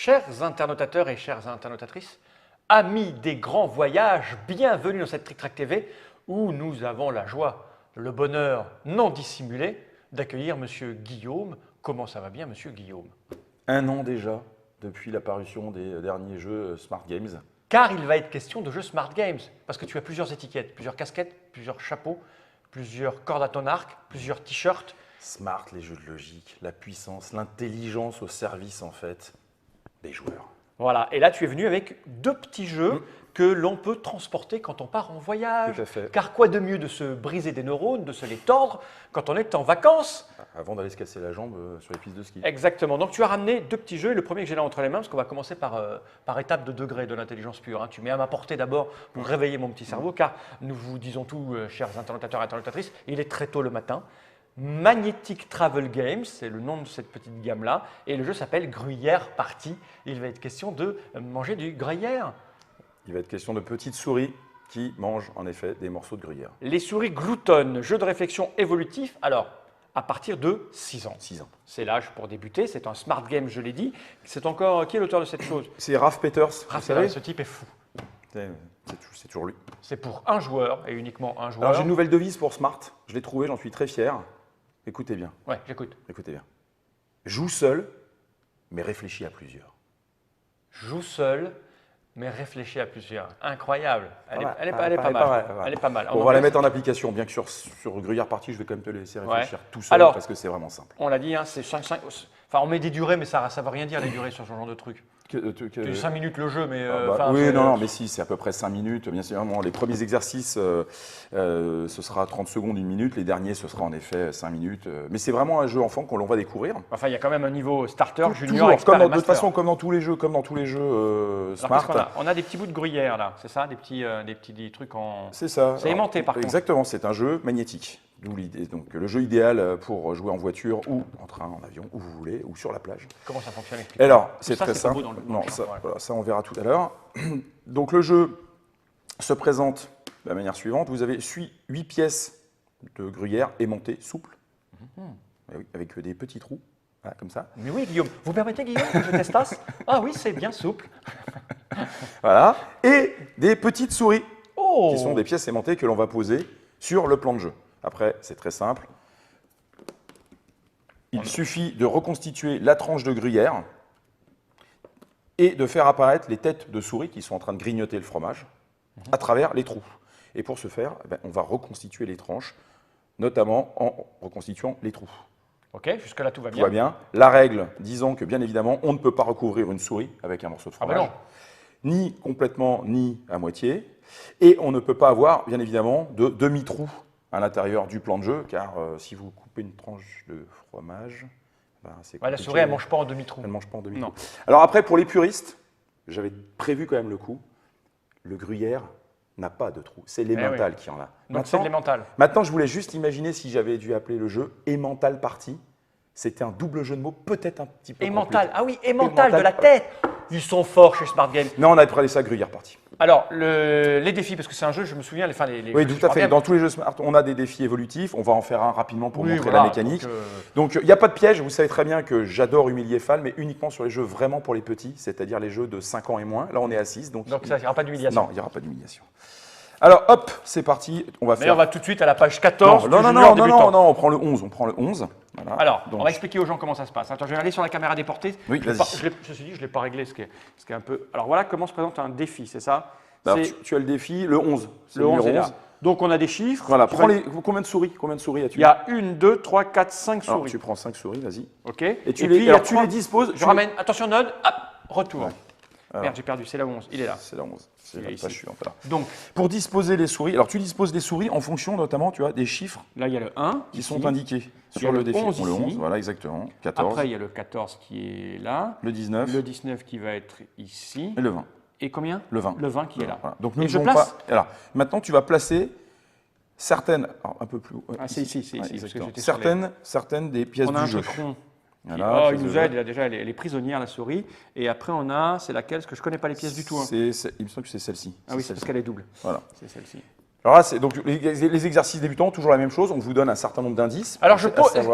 Chers internautateurs et chères internautatrices, amis des grands voyages, bienvenue dans cette Trick Track TV où nous avons la joie, le bonheur non dissimulé d'accueillir Monsieur Guillaume. Comment ça va bien, Monsieur Guillaume? Un an déjà, depuis l'apparition des derniers jeux Smart Games. Car il va être question de jeux Smart Games, parce que tu as plusieurs étiquettes, plusieurs casquettes, plusieurs chapeaux, plusieurs cordes à ton arc, plusieurs t-shirts. Smart, les jeux de logique, la puissance, l'intelligence au service en fait des joueurs. Voilà, et là tu es venu avec deux petits jeux que l'on peut transporter quand on part en voyage. Tout à fait. Car quoi de mieux de se briser des neurones, de se les tordre quand on est en vacances? Avant d'aller se casser la jambe sur les pistes de ski. Exactement, donc tu as ramené deux petits jeux, et le premier que j'ai là entre les mains, parce qu'on va commencer par étape de degré de l'intelligence pure. Hein. Tu mets à ma portée d'abord pour réveiller mon petit cerveau, car nous vous disons tout, chers internautateurs et internautatrices, il est très tôt le matin. Magnetic Travel Games, c'est le nom de cette petite gamme-là, et le jeu s'appelle Gruyère Party. Il va être question de manger du gruyère. Il va être question de petites souris qui mangent en effet des morceaux de gruyère. Les souris gloutonnes, jeu de réflexion évolutif, alors à partir de 6 ans. 6 ans. C'est l'âge pour débuter, c'est un smart game, je l'ai dit. C'est encore, qui est l'auteur de cette chose? C'est Raph Peters, vous savez. Ce type est fou. C'est toujours lui. C'est pour un joueur et uniquement un joueur. Alors j'ai une nouvelle devise pour Smart, je l'ai trouvée, j'en suis très fier. Écoutez bien. Ouais, j'écoute. Écoutez bien. Joue seul, mais réfléchis à plusieurs. Joue seul, mais réfléchis à plusieurs. Incroyable. Elle est pas mal. Elle est pas mal. On va la mettre en application, bien que sur Gruyère Party, je vais quand même te laisser réfléchir tout seul parce que c'est vraiment simple. On l'a dit, hein, c'est 5. Enfin, on met des durées, mais ça ne veut rien dire les durées sur ce genre de truc. 5 minutes le jeu, mais. Oui, non, mais si, c'est à peu près 5 minutes. Bien sûr, les premiers exercices, ce sera 30 secondes, 1 minute. Les derniers, ce sera en effet 5 minutes. Mais c'est vraiment un jeu enfant qu'on va découvrir. Enfin, il y a quand même un niveau starter, junior, toujours, expert de toute façon, comme dans tous les jeux, Smart. On a des petits bouts de gruyère là, c'est ça, des petits trucs en. C'est ça. C'est aimanté par contre. Exactement, c'est un jeu magnétique. D'où l'idée. Donc le jeu idéal pour jouer en voiture ou en train, en avion, où vous voulez, ou sur la plage. Comment ça fonctionne? Alors, c'est très ça, simple. Ça, on verra tout à l'heure. Donc le jeu se présente de la manière suivante. Vous avez 8 pièces de gruyère aimantées, souples, avec des petits trous, voilà, comme ça. Mais oui, Guillaume. Vous permettez, Guillaume, que je testasse? Ah oui, c'est bien souple. Voilà. Et des petites souris, qui sont des pièces aimantées que l'on va poser sur le plan de jeu. Après, c'est très simple. Il suffit de reconstituer la tranche de gruyère et de faire apparaître les têtes de souris qui sont en train de grignoter le fromage à travers les trous. Et pour ce faire, on va reconstituer les tranches, notamment en reconstituant les trous. Ok, jusque-là tout va bien. Tout va bien. La règle disant que, bien évidemment, on ne peut pas recouvrir une souris avec un morceau de fromage, ni complètement, ni à moitié. Et on ne peut pas avoir, bien évidemment, de demi-trou à l'intérieur du plan de jeu, car si vous coupez une tranche de fromage, c'est compliqué. La souris, elle ne mange pas en demi-trou. Elle ne mange pas en demi-trou. Alors après, pour les puristes, j'avais prévu quand même le coup, le gruyère n'a pas de trou. C'est l'emmental qui en a. Donc c'est de l'emmental. Maintenant, je voulais juste imaginer si j'avais dû appeler le jeu Emmental Party. C'était un double jeu de mots, peut-être un petit peu Emmental, compliqué. ah oui, emmental de la tête. Ils sont forts chez Smart Games. Non, on a appelé ça Gruyère Party. Alors, les défis, parce que c'est un jeu, je me souviens, oui, tout à fait. Dans tous les jeux Smart, on a des défis évolutifs. On va en faire un rapidement pour montrer la mécanique. Donc, il n'y a pas de piège. Vous savez très bien que j'adore humilier Fall, mais uniquement sur les jeux vraiment pour les petits, c'est-à-dire les jeux de 5 ans et moins. Là, on est à 6. Donc ça, il n'y aura pas d'humiliation. Non, il n'y aura pas d'humiliation. Alors, hop, c'est parti. On va on va tout de suite à la page 14. Non, on prend le 11. Voilà. Alors, on va expliquer aux gens comment ça se passe. Attends, je vais aller sur la caméra déportée. Oui, vas-y. Ceci dit, je ne l'ai pas réglé, ce qui est un peu. Alors voilà comment se présente un défi, c'est ça? Tu as le défi, le 11. Le 11 est là. Donc on a des chiffres. Voilà, combien de souris as-tu? Il y a 1, 2, 3, 4, 5 souris. Alors, tu prends 5 souris, vas-y. Ok. Et tu les disposes. Je ramène, attention, Node, hop, retour. Ouais. Alors, merde, j'ai perdu, c'est la 11, il est là. C'est la 11, c'est la page suivante. Donc, pour disposer les souris, alors tu disposes des souris en fonction notamment, tu as des chiffres là il y a le 1 qui sont indiqués sur le défi. 11 le 11, voilà exactement, 14. Après il y a le 14 qui est là. Le 19. Le 19 qui va être ici. Et le 20. Et combien? Le 20. Le 20 qui est là. Voilà. Donc nous je place alors, maintenant tu vas placer certaines, alors, un peu plus haut. C'est ici. Certaines des pièces on a du jeu. Un truc rond. Voilà, il nous aide, déjà elle est prisonnière la souris. Et après on a, c'est laquelle? Parce que je ne connais pas les pièces du tout. Hein. Il me semble que c'est celle-ci. Ah oui, c'est parce qu'elle est double. Voilà. C'est celle-ci. Alors là, donc les exercices débutants, toujours la même chose. On vous donne un certain nombre d'indices. Alors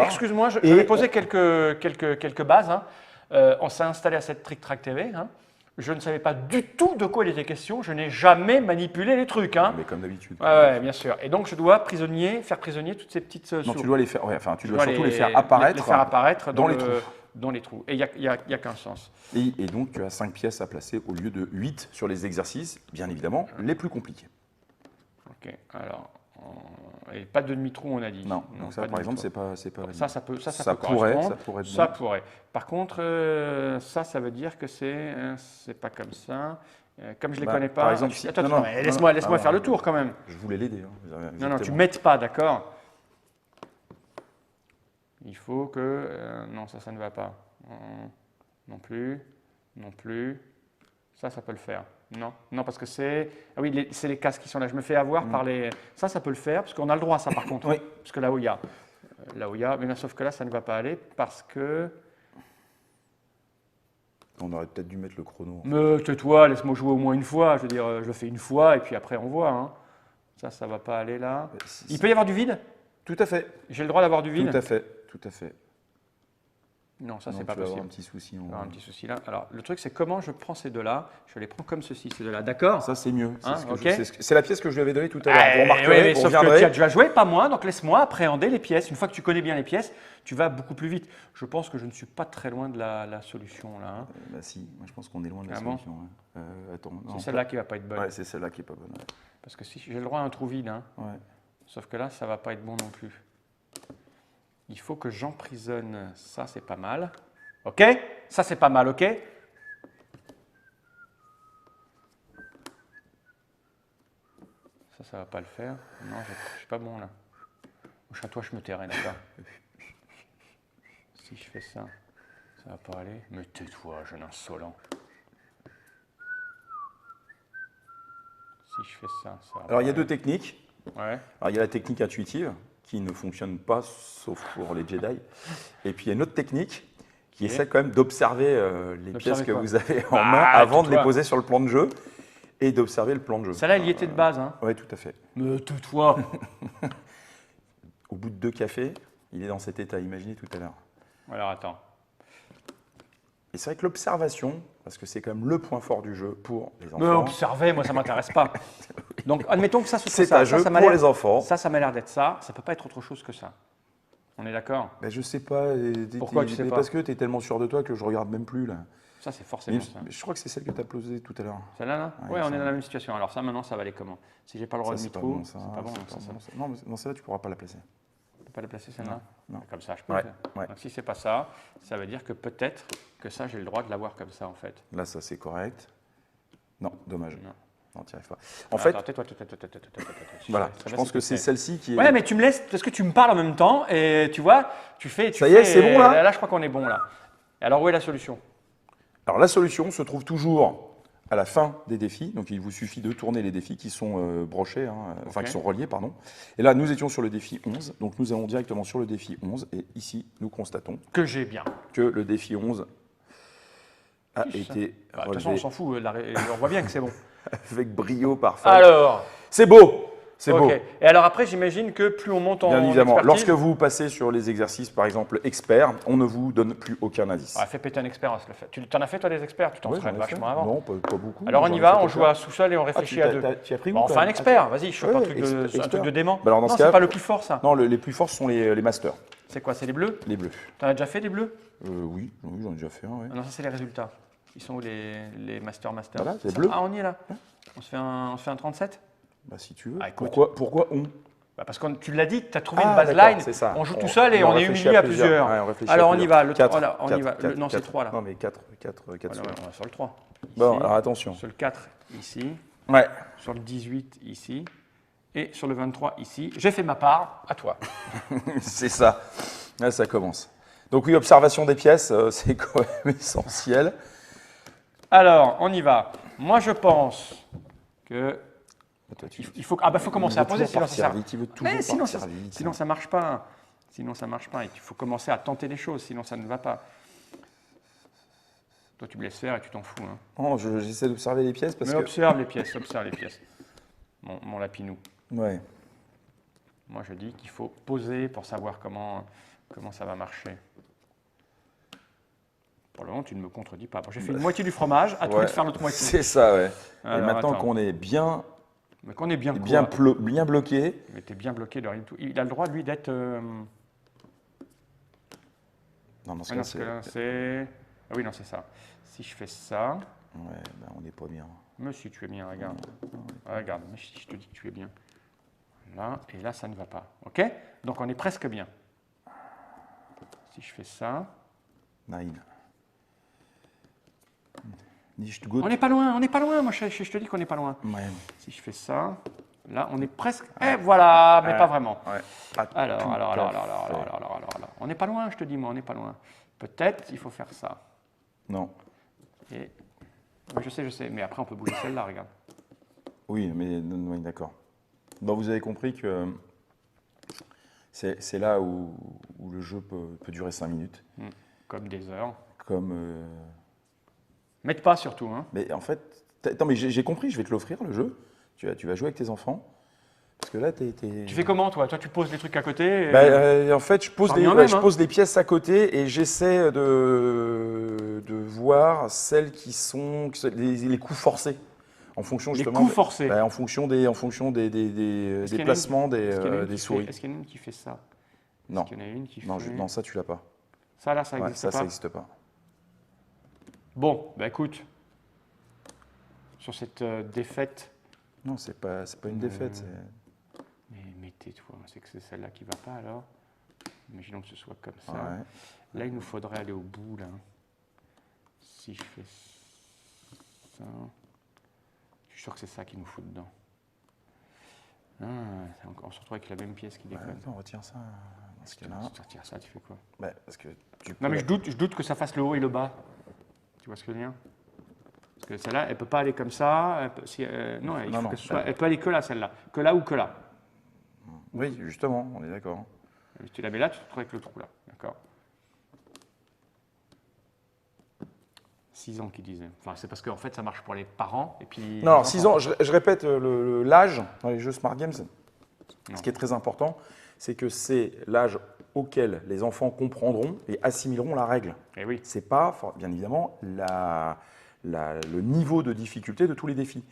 excuse-moi, je vais poser quelques bases. Hein. On s'est installé à cette Trick Track TV. Hein. Je ne savais pas du tout de quoi il était question. Je n'ai jamais manipulé les trucs. Hein. Mais comme d'habitude. Ouais, bien sûr. Et donc, je dois faire prisonnier toutes ces petites Non, souris. tu dois les faire. Ouais, enfin, tu dois surtout les faire apparaître. Les faire apparaître dans les trous. Dans les trous. Et il n'y a qu'un sens. Et donc, tu as 5 pièces à placer au lieu de 8 sur les exercices, bien évidemment, les plus compliqués. Ok. Alors, et pas de demi-trou, on a dit. Non. Donc ça, par exemple, c'est pas. Ça peut pourrait correspondre. être Ça bon. pourrait. Par contre, ça veut dire que c'est pas comme ça. Comme je les connais pas. Par exemple, si... Attends, laisse-moi faire le tour quand même. Je voulais l'aider. Hein, non, tu m'aides pas, d'accord. Il faut que... non, ça ne va pas. Non plus. Ça peut le faire. Non, parce que c'est... Ah oui, c'est les casques qui sont là. Je me fais avoir par les... Ça peut le faire, parce qu'on a le droit, ça, par contre. Oui. Parce que là où il y a... Mais là, sauf que là, ça ne va pas aller, parce que... On aurait peut-être dû mettre le chrono. Mais tais-toi, laisse-moi jouer au moins une fois. Je veux dire, je le fais une fois, et puis après, on voit. Hein. Ça ne va pas aller là. Il peut y avoir du vide? Tout à fait. J'ai le droit d'avoir du vide? Tout à fait. Non, ça, Non, c'est pas tu vas possible. avoir un petit souci. Un petit souci là. Alors, le truc, c'est comment je prends ces deux-là. Je les prends comme ceci, ces deux-là. D'accord? Ça, c'est mieux. Hein, c'est la pièce que je lui avais donnée tout à l'heure. Vous remarquerez, mais sauf que tu as déjà joué, pas moi. Donc, laisse-moi appréhender les pièces. Une fois que tu connais bien les pièces, tu vas beaucoup plus vite. Je pense que je ne suis pas très loin de la solution là. Hein. Bah si, moi je pense qu'on est loin de la Ah bon? solution. Attends, C'est celle-là qui va pas être bonne. Ouais, c'est celle-là qui est pas bonne. Ouais. Parce que si j'ai le droit à un trou vide, hein. Ouais. Sauf que là, ça va pas être bon non plus. Il faut que j'emprisonne. Ça, c'est pas mal. OK? Ça, c'est pas mal, OK? Ça va pas le faire. Non, je suis pas bon là. Au château, je me tairai, d'accord? Si je fais ça, ça va pas aller. Mais tais-toi, jeune insolent. Si je fais ça, ça va Alors, pas il y a aller. deux techniques. Ouais. Alors, il y a la technique intuitive qui ne fonctionne pas sauf pour les Jedi. Et puis, il y a une autre technique qui essaie quand même d'observer les pièces que vous avez en main avant de les poser sur le plan de jeu et d'observer le plan de jeu. Celle-là, elle y était de base. Hein. Oui, tout à fait. Mais tais-toi. Au bout de 2 cafés, il est dans cet état imaginé tout à l'heure. Alors, attends. Et c'est vrai que l'observation, parce que c'est quand même le point fort du jeu pour les enfants. Mais observer, moi, ça ne m'intéresse pas. Donc, admettons que ça soit c'est un jeu pour les enfants. Ça m'a l'air d'être ça. Ça ne peut pas être autre chose que ça. On est d'accord? Ben, je sais pas. Pourquoi tu sais pas? Parce que tu es tellement sûr de toi que je regarde même plus là. Ça, c'est forcément ça. Mais je crois que c'est celle que tu as posée tout à l'heure. Celle-là, là? Ouais, On est dans la même situation. Alors ça, maintenant, ça va aller comment? Si j'ai pas le droit de C'est pas micro, bon, ça. c'est pas bon. Non, mais dans celle-là, tu pourras pas la placer. Tu peux pas la placer, celle-là? Non. Comme ça, je peux. Ouais, le faire. ouais. Donc si c'est pas ça, ça veut dire que peut-être que ça, j'ai le droit de l'avoir comme ça, en fait. Là, ça c'est correct. Non, dommage. Non. Tu n'y arrives pas. En fait, Attends, tais-toi. voilà, je pense que c'est celle-ci qui est. Ouais, mais tu me laisses, parce que tu me parles en même temps, et tu vois, Ça y est, c'est bon, là? Là, je crois qu'on est bon, là. Et alors, où est la solution? Alors, la solution se trouve toujours à la fin des défis. Donc, il vous suffit de tourner les défis qui sont brochés, enfin, qui sont reliés, pardon. Et là, nous étions sur le défi 11. Donc, nous allons directement sur le défi 11. Et ici, nous constatons Que j'ai bien. que le défi 11 a été De toute façon, on relevé s'en fout, on voit bien que c'est bon. avec brio parfait. Alors, C'est beau! C'est ok. beau. Et alors après, j'imagine que plus on monte en Bien évidemment, expertise, lorsque vous passez sur les exercices, par exemple, experts, on ne vous donne plus aucun indice. fais péter un expert, on se le fait. Tu t'en as fait toi des experts? Tu Ouais, t'entraînes j'en ai fait. vachement avant. Non, pas beaucoup. Alors on J'en y ai va, fait on quelques. joue à sous-sol et on réfléchit à deux. Tu as pris Bon, où on fait toi un expert, vas-y, je fais pas un truc de expert. dément. Bah alors, dans Non, ce cas, c'est pas le plus fort ça. Non, les plus forts sont les masters, C'est quoi, c'est les bleus? les bleus. T'en as déjà fait des bleus? Oui, j'en ai déjà fait un. Ouais. Ah non, ça c'est les résultats. Ils sont où les masters? Voilà, c'est Ça- bleu. Ah, on y est là. On se fait un 37? Bah, si tu veux. Ah, écoute. Pourquoi on Bah parce que tu l'as dit, tu as trouvé Ah, une d'accord, baseline, c'est ça. on joue tout seul et on est réfléchit humilié à plusieurs. Ouais, on réfléchit Alors à on y plusieurs. va, Quatre, voilà, on y va. quatre, Non, c'est quatre. 3 là. Non, mais 4 Voilà, sur. ouais, on va sur le 3. Bon, Ici, alors attention. sur le 4 ici, Ouais. sur le 18 ici, et sur le 23 ici. J'ai fait ma part, à toi. C'est ça. Là, ça commence. Donc oui, observation des pièces, c'est quand même essentiel. Alors, on y va. Moi, je pense que Toi, il faut commencer à poser, sinon ça sert. Mais sinon, sinon, ça marche pas. Sinon, ça marche pas. Il faut commencer à tenter des choses, sinon ça ne va pas. Toi, tu me laisses faire et tu t'en fous. Hein. Non, j'essaie d'observer les pièces parce Mais que. observe les pièces, mon lapinou. Ouais. Moi, je dis qu'il faut poser pour savoir comment ça va marcher. Pour le moment, tu ne me contredis pas. Bon, j'ai fait une moitié du fromage, à toi de faire l'autre moitié. C'est ça, ouais. Alors, et maintenant attends. qu'on est bien, Mais qu'on est bien bien bloqué, il était bien bloqué de rien du tout. Il a le droit, lui, d'être... non, dans ce Ouais, cas, non, parce que là, c'est... Ah oui, non, c'est ça. Si je fais ça... ouais, ben, on n'est pas bien. Mais si tu es bien, regarde. Regarde, mais si je te dis que tu es bien. Là, et là, ça ne va pas. OK? Donc, on est presque bien. Si je fais ça... Nein. On n'est pas loin, moi je te dis qu'on n'est pas loin. Ouais. Si je fais ça, là on est presque. Et voilà, mais pas vraiment. Ouais. Alors, on n'est pas loin, je te dis, moi, on n'est pas loin. Peut-être il faut faire ça. Non. Et... Oui, je sais, mais après on peut bouger celle-là, regarde. Oui, mais oui, d'accord. Bon, vous avez compris que c'est là où le jeu peut durer 5 minutes. Comme des heures. Comme. Mette pas surtout, hein. Mais en fait, attends, mais j'ai compris, je vais te l'offrir le jeu. Tu vas jouer avec tes enfants. Parce que là, t'es. Tu fais comment, toi? Toi, tu poses les trucs à côté En fait, je pose des pièces à côté et j'essaie de voir celles qui sont les coups forcés. En fonction justement. Les coups forcés. En fonction des placements des souris. Est-ce qu'il y en a une qui fait ça? Non. Est-ce qu'il y en a une qui fait... Non, ça, tu l'as pas. Ça, là, ça n'existe pas. Ça n'existe pas. Bon, bah écoute, sur cette défaite... Non, c'est pas une défaite. Mais tais-toi, c'est que c'est celle-là qui ne va pas alors. Imaginons que ce soit comme ça. Ouais. Là, il nous faudrait aller au bout, là. Si je fais ça... Je suis sûr que c'est ça qu'il nous fout dedans. On se retrouve avec la même pièce qui déconne. Attends, retire ça dans ce cas-là. Si tu retires ça, tu fais quoi? Parce que Non, mais je doute que ça fasse le haut et le bas. Tu vois ce que je veux dire? Parce que celle-là, elle ne peut pas aller comme ça. Elle peut aller que là, celle-là. Que là ou que là. Oui, justement, on est d'accord. Si tu la mets là, tu te retrouves avec le trou là. D'accord? 6 ans qu'ils disaient. Enfin, c'est parce qu'en fait, ça marche pour les parents. Et puis non, 6 ans, je répète l'âge dans les jeux Smart Games. Ce qui est très important, c'est que c'est l'âge auquel les enfants comprendront et assimileront la règle. Et oui. Ce n'est pas, bien évidemment, le niveau de difficulté de tous les défis.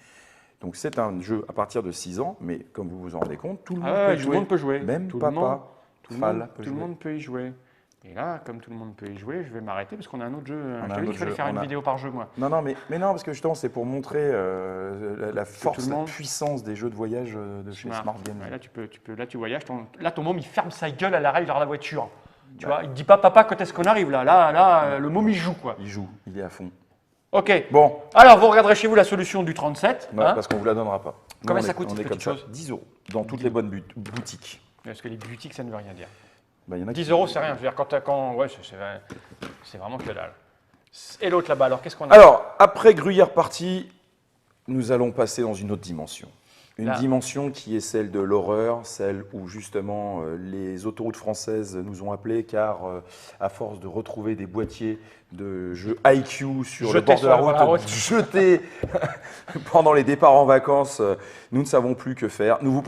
Donc c'est un jeu à partir de 6 ans, mais comme vous vous en rendez compte, tout le monde peut y jouer. Même tout papa, tout le monde peut y jouer. Et là, comme tout le monde peut y jouer, je vais m'arrêter parce qu'on a un autre jeu. Je t'avais dit qu'il fallait faire une vidéo par jeu, moi. Non, mais non, parce que justement, c'est pour montrer la force, la puissance des jeux de voyage de chez Smart Games. Ouais, là, tu voyages. Là, ton môme, il ferme sa gueule à l'arrêt vers la voiture. Tu vois, il ne dit pas, papa, quand est-ce qu'on arrive là? Là, le môme, il joue, quoi. Il joue, il est à fond. Ok. Bon. Alors, vous regarderez chez vous la solution du 37. Non, parce qu'on ne vous la donnera pas. Combien ça coûte, cette petite chose? 10 € dans toutes les bonnes boutiques. Parce que les boutiques, ça ne veut rien dire. Y en a 10 €, c'est rien. Je veux dire, ouais, c'est vraiment que dalle. Et l'autre là-bas, alors qu'est-ce qu'on a? Alors, après Gruyère partie, nous allons passer dans une autre dimension. Une dimension qui est celle de l'horreur, celle où justement les autoroutes françaises nous ont appelés car à force de retrouver des boîtiers de jeux IQ sur le bord de la route, jetés pendant les départs en vacances, nous ne savons plus que faire. Nous vous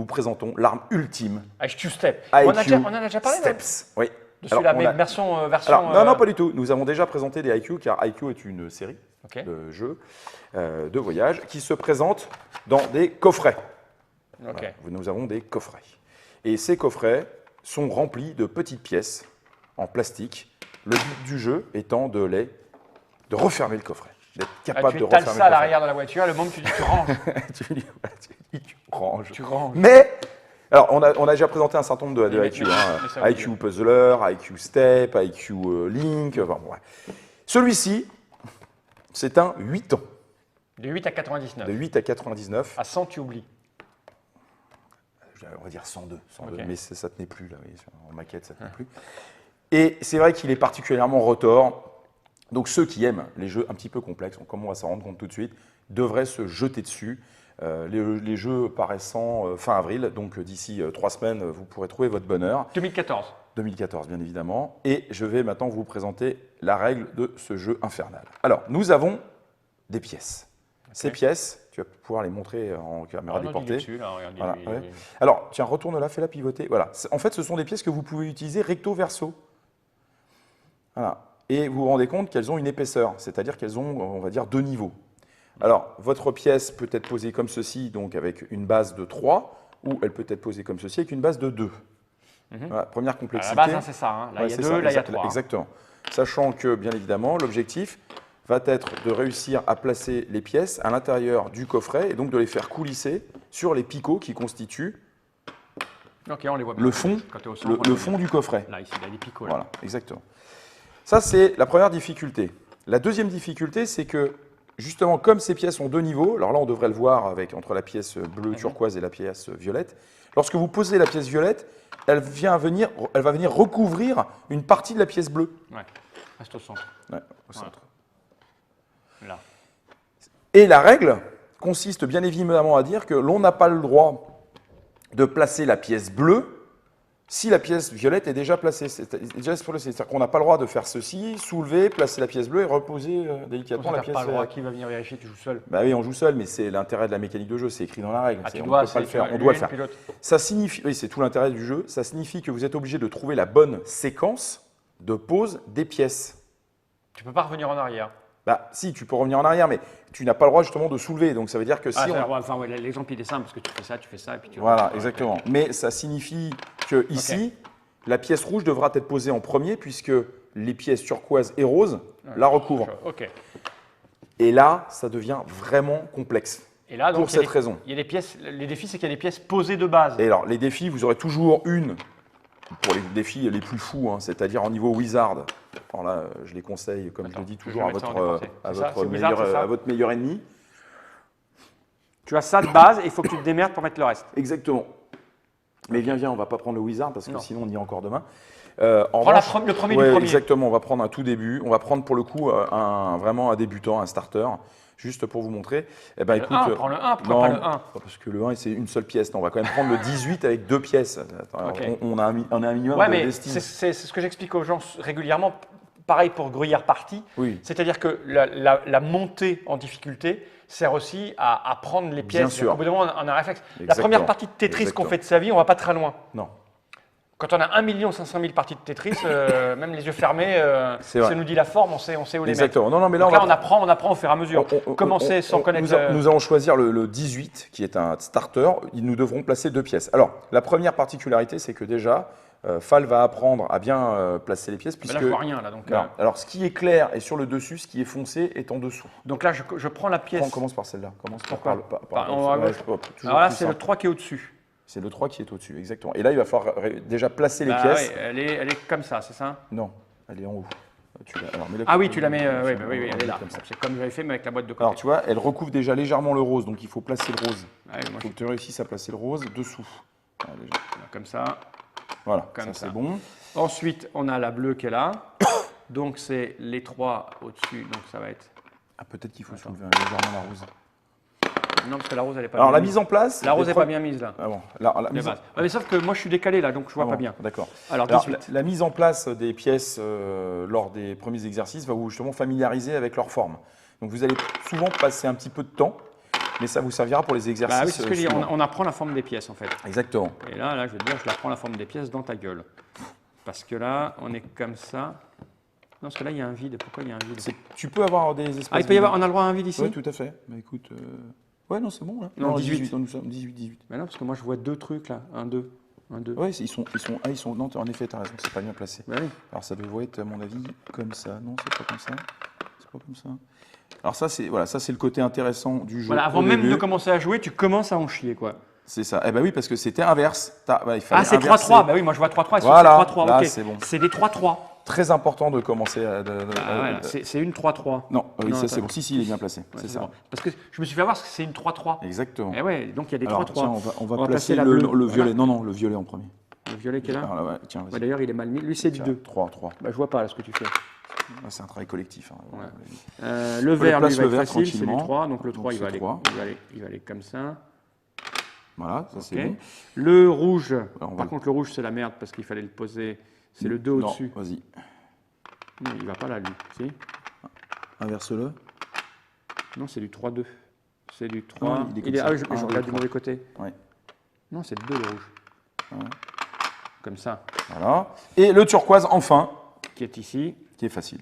présentons l'arme ultime. IQ Step. IQ on en a déjà parlé, Steps. Oui. De celui-là, mais version. Alors, non, pas du tout. Nous avons déjà présenté des IQ, car IQ est une série de jeux de voyage qui se présente dans des coffrets. Okay. Voilà, nous avons des coffrets. Et ces coffrets sont remplis de petites pièces en plastique. Le but du jeu étant de refermer le coffret. D'être capable de refermer le coffret. Tu ça à l'arrière de la voiture, le moment tu dis tu ranges. tu ranges. Tu ranges. Mais, alors on a déjà présenté un certain nombre de IQ. IQ Puzzler, IQ Step, IQ Link. Enfin, ouais. Celui-ci, c'est un 8 ans. De 8 à 99. De 8 à 99. À 100, tu oublies. On va dire 102, Okay. Mais ça ne tenait plus, là, oui, en maquette, ça ne tenait plus. Et c'est vrai qu'il est particulièrement retors. Donc ceux qui aiment les jeux un petit peu complexes, comme on va s'en rendre compte tout de suite, devraient se jeter dessus. Les jeux paraissant fin avril, donc d'ici 3 semaines, vous pourrez trouver votre bonheur. 2014. 2014, bien évidemment. Et je vais maintenant vous présenter la règle de ce jeu infernal. Alors, nous avons des pièces. Okay. Ces pièces, tu vas pouvoir les montrer en caméra déportée. Dessus, là, regarde, voilà, ouais. Alors, tiens, retourne-la, fais-la pivoter. Voilà. En fait, ce sont des pièces que vous pouvez utiliser recto verso. Voilà. et vous vous rendez compte qu'elles ont une épaisseur, c'est-à-dire qu'elles ont, on va dire, 2 niveaux. Alors, votre pièce peut être posée comme ceci, donc avec une base de 3, ou elle peut être posée comme ceci avec une base de 2. Voilà, première complexité. À la base, hein, c'est ça. Hein. Là, il y a 2, là, il y a 3. Exactement. Sachant que, bien évidemment, l'objectif va être de réussir à placer les pièces à l'intérieur du coffret et donc de les faire coulisser sur les picots qui constituent Ok, on les voit bien. le fond, Quand t'es au centre, le fond du coffret. Là, ici, il y a des picots. Là. Voilà, exactement. Ça, c'est la première difficulté. La deuxième difficulté, c'est que, justement, comme ces pièces ont 2 niveaux, alors là, on devrait le voir avec, entre la pièce bleue turquoise et la pièce violette, lorsque vous posez la pièce violette, elle va venir recouvrir une partie de la pièce bleue. Ouais, reste au centre. Ouais, au centre. Là. Et la règle consiste bien évidemment à dire que l'on n'a pas le droit de placer la pièce bleue si la pièce violette est déjà placée. C'est-à-dire qu'on n'a pas le droit de faire ceci, soulever, placer la pièce bleue et reposer délicatement la pièce pas le droit. verte. Qui va venir vérifier? Tu joues seul. Bah oui, on joue seul, mais c'est l'intérêt de la mécanique de jeu, c'est écrit dans la règle. Tu on dois, ne peut pas le faire, on l'une, doit le faire. puis l'autre. Ça signifie, oui, c'est tout l'intérêt du jeu, ça signifie que vous êtes obligé de trouver la bonne séquence de pose des pièces. Tu peux pas revenir en arrière. Bah si, tu peux revenir en arrière, mais tu n'as pas le droit justement de soulever. Donc ça veut dire que si Enfin, ouais, l'exemple il est simple parce que tu fais ça, et puis tu. Voilà, exactement. Mais ça signifie que ici, la pièce rouge devra être posée en premier puisque les pièces turquoise et rose la recouvrent. Ok. Et là, ça devient vraiment complexe. Et là, donc, pour cette raison. Il y a des pièces. Les défis, c'est qu'il y a des pièces posées de base. Et alors, les défis, vous aurez toujours une pour les défis les plus fous, hein, c'est-à-dire en niveau wizard. Alors là, je les conseille, comme je le dis toujours, à votre meilleur ennemi. Tu as ça de base et il faut que tu te démerdes pour mettre le reste. Exactement. Mais viens, on va pas prendre le wizard parce que sinon on y est encore demain. Le premier du premier. Exactement, on va prendre un tout début. On va prendre pour le coup vraiment un débutant, un starter. Juste pour vous montrer. Eh ben, écoute, prends le 1, pourquoi pas le 1 parce que le 1, c'est une seule pièce. Non, on va quand même prendre le 18 avec 2 pièces. Okay. On a un minimum de d'estime. C'est ce que j'explique aux gens régulièrement. Pareil pour Gruyère Party. Oui. C'est-à-dire que la montée en difficulté sert aussi à prendre les pièces. Bien sûr. Au bout d'un moment, on a un réflexe. Exactement. La première partie de Tetris qu'on fait de sa vie, on ne va pas très loin. Non. Quand on a 1 500 000 parties de Tetris, même les yeux fermés, ça nous dit la forme, on sait où les mettre. Exactement. Non, mais là, on apprend au fur et à mesure. Commencer sans connaître. Nous allons choisir le 18, qui est un starter. Nous devrons placer 2 pièces. Alors, la première particularité, c'est que déjà, Fal va apprendre à bien placer les pièces. Puisque, là, je vois rien. Là, donc, alors, ce qui est clair est sur le dessus, ce qui est foncé est en dessous. Donc là, je prends la pièce. On commence par celle-là. Alors là, c'est le 3 qui est au-dessus. C'est le 3 qui est au-dessus, exactement. Et là, il va falloir déjà placer les pièces. Oui, elle est comme ça, c'est ça? Non, elle est en haut. Tu la mets. Oui, elle est là. C'est comme j'avais fait, mais avec la boîte de côté. Alors, tu vois, elle recouvre déjà légèrement le rose, donc il faut placer le rose. Il faut que tu réussisses à placer le rose dessous. Voilà, comme ça. Voilà, comme ça c'est bon. Ensuite, on a la bleue qui est là. Donc, c'est les 3 au-dessus, donc ça va être. Ah, peut-être qu'il faut soulever légèrement la rose. Non, parce que la rose, elle n'est pas bien mise. Alors, la mise en place. La rose n'est pas bien mise là. Ah bon, mais sauf que moi, je suis décalé là, donc je vois pas bien. D'accord. Alors, la mise en place des pièces lors des premiers exercices va vous justement familiariser avec leur forme. Donc, vous allez souvent passer un petit peu de temps, mais ça vous servira pour les exercices. Oui, c'est ce que je dis. On apprend la forme des pièces en fait. Exactement. Et là, je vais te dire, je la prends la forme des pièces dans ta gueule. Parce que là, on est comme ça. Non, parce que là, il y a un vide. Pourquoi il y a un vide? Tu peux avoir des espaces. Il peut y avoir. On a le droit à un vide ici? Oui, tout à fait. Mais écoute. Ouais, non, c'est bon là. Non, 18. Nous sommes 18. Mais non, parce que moi je vois 2 trucs là. 1, 2. Oui, ils sont. Non, en effet, tu as raison, c'est pas bien placé. Oui. Alors ça devrait être, à mon avis, comme ça. Non, c'est pas comme ça. C'est pas comme ça. Alors ça, c'est le côté intéressant du jeu. Voilà, avant même de commencer à jouer, tu commences à en chier, quoi. C'est ça. Eh ben oui, parce que c'était inverse. C'est 3-3. Bah oui, moi je vois 3-3. Voilà, c'est 3-3. Là, ok. c'est bon. C'est des 3-3. Très important de commencer à. C'est une 3-3. Non, oui, ça c'est bon. Si, il est bien placé. C'est ça. Bon. Parce que je me suis fait voir, parce que c'est une 3-3. Exactement. Et ouais, donc il y a des 3-3. Alors, tiens, on va placer le violet. Non, le violet en premier. Le violet qui est là. Alors, ouais, tiens, d'ailleurs, il est mal mis. Lui, c'est du 2. 3. Bah, je vois pas là ce que tu fais. C'est un travail collectif. Le vert, lui, va être facile, c'est du 3. Donc le 3, il va aller comme ça. Voilà, ça c'est bon. Le rouge, par contre, le rouge, c'est la merde parce qu'il fallait le poser. C'est le 2 au-dessus. Vas-y. Non, il va pas là, lui. Si. Inverse-le. Non, c'est du 3-2. C'est du 3. Je regarde du mauvais côté. Ouais. Non, c'est le 2, le rouge. Ouais. Comme ça. Voilà. Et le turquoise, enfin. Qui est ici. Qui est facile.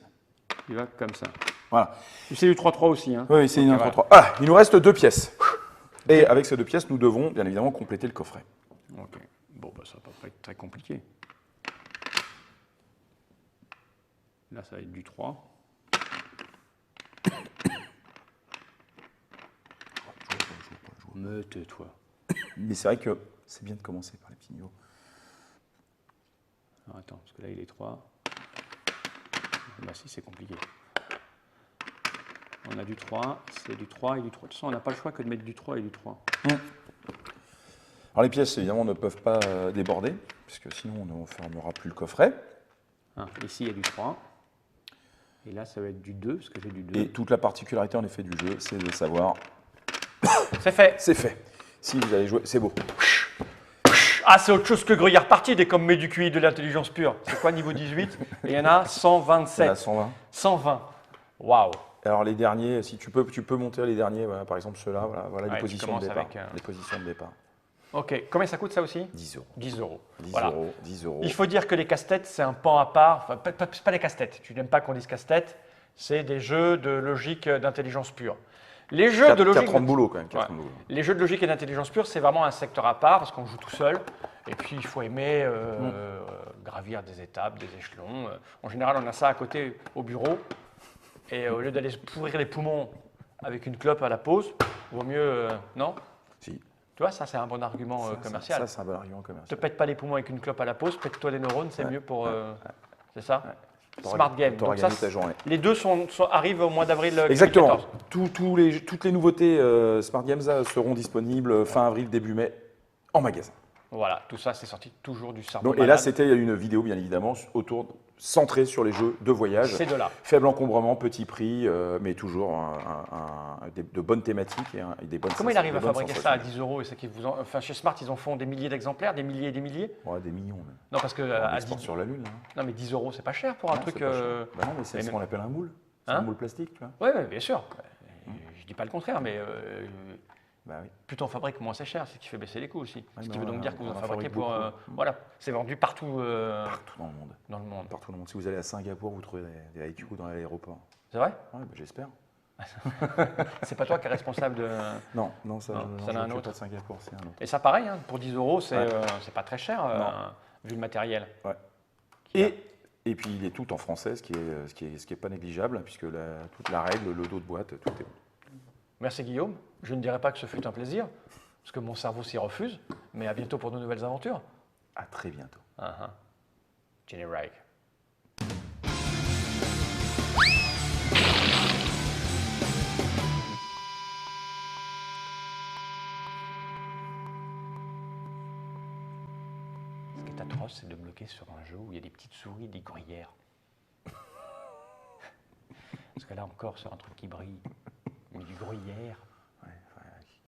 qui va comme ça. Voilà. C'est du 3-3 aussi. Hein. Oui, c'est une voilà. 3-3. Ah, il nous reste 2 pièces. Et avec ces 2 pièces, nous devons bien évidemment compléter le coffret. Ok. Bon, bah, ça va pas être très compliqué. Là, ça va être du 3. Me tais-toi. Mais c'est vrai que c'est bien de commencer par les petits niveaux. Alors, attends, parce que là, il est 3. Bah si, c'est compliqué. On a du 3, c'est du 3 et du 3. De toute façon, on n'a pas le choix que de mettre du 3 et du 3. Alors les pièces, évidemment, ne peuvent pas déborder, puisque sinon on ne fermera plus le coffret. Ici, il y a du 3. Et là, ça va être du 2, parce que j'ai du 2. Et toute la particularité, en effet, du jeu, c'est de savoir... C'est fait. C'est fait. Si vous allez jouer, c'est beau. Ah, c'est autre chose que Gruyère Party, des comme du QI de l'intelligence pure. C'est quoi, niveau 18? Et il y en a 127. Il y en a 120. 120. Waouh. Alors les derniers, si tu peux monter les derniers, voilà, par exemple ceux-là, voilà Ouais, les positions de départ. avec, Les positions de départ. Ok, combien ça coûte ça aussi? 10 euros. 10 euros. 10 Voilà. euros, 10 euros. Il faut dire que les casse-têtes, c'est un pan à part. Enfin, c'est pas les casse-têtes. Tu n'aimes pas qu'on dise casse-tête. C'est des jeux de logique d'intelligence pure. Les jeux de logique. 4 ans de boulot quand même. 4 Ouais. ans de boulot. Les jeux de logique et d'intelligence pure, c'est vraiment un secteur à part parce qu'on joue tout seul. Et puis, il faut aimer gravir des étapes, des échelons. En général, on a ça à côté au bureau. Et au lieu d'aller se pourrir les poumons avec une clope à la pause, vaut mieux. Non? Si. Tu vois, ça, c'est un bon argument commercial. Ça, c'est un bon argument Te commercial. pète pas les poumons avec une clope à la pause, pète-toi les neurones, c'est mieux pour. C'est ça? Ouais. Smart Game. T'auras Donc ça, gagné ta journée. les deux arrivent au mois d'avril 2014. Exactement. Toutes les nouveautés Smart Games seront disponibles fin avril, début mai, en magasin. Voilà, tout ça, c'est sorti toujours du cerveau. Donc, et là, c'était une vidéo, bien évidemment, centrée sur les jeux de voyage. C'est de là. Faible encombrement, petit prix, mais toujours de bonnes thématiques et des bonnes Comment il arrive à des bonnes fabriquer ça à sensations. 10 euros et c'est qu'ils vous enfin, chez Smart, ils en font des milliers d'exemplaires, des milliers et des milliers? Ouais, des millions. Même. Non, parce que On à exporte 10... sur la Lune. Hein. Non, mais 10 euros, c'est pas cher pour un Non, truc. c'est pas cher. Bah non, mais c'est ce qu'on appelle un moule. C'est Hein un moule plastique, tu vois. Oui, bien sûr. Je dis pas le contraire, mais Bah oui. plus t'en fabriques, moins c'est cher, c'est ce qui fait baisser les coûts aussi. Ouais, Ce mais qui veut donc dire que vous on en en fabriquez fabrique pour. beaucoup. Voilà, c'est vendu partout Partout dans le monde. dans le monde. Partout dans le monde. Si vous allez à Singapour, vous trouvez des IQ dans l'aéroport. C'est vrai? Ouais, bah, j'espère. C'est pas toi qui es responsable de. Non, ça Non, non, ça en a je un fais autre. pas de Singapour, c'est un autre. Et ça, pareil, hein, pour 10 euros, c'est Ouais. c'est pas très cher vu le matériel. Ouais. Qui Et puis il est tout en français, ce qui est pas négligeable, puisque toute la règle, le dos de boîte, tout est bon. Merci Guillaume. Je ne dirais pas que ce fut un plaisir, parce que mon cerveau s'y refuse, mais à bientôt pour de nouvelles aventures. À très bientôt. Jenny Reich. Ce qui est atroce, c'est de bloquer sur un jeu où il y a des petites souris et des gruyères. Parce que là encore, sur un truc qui brille, mais du gruyère.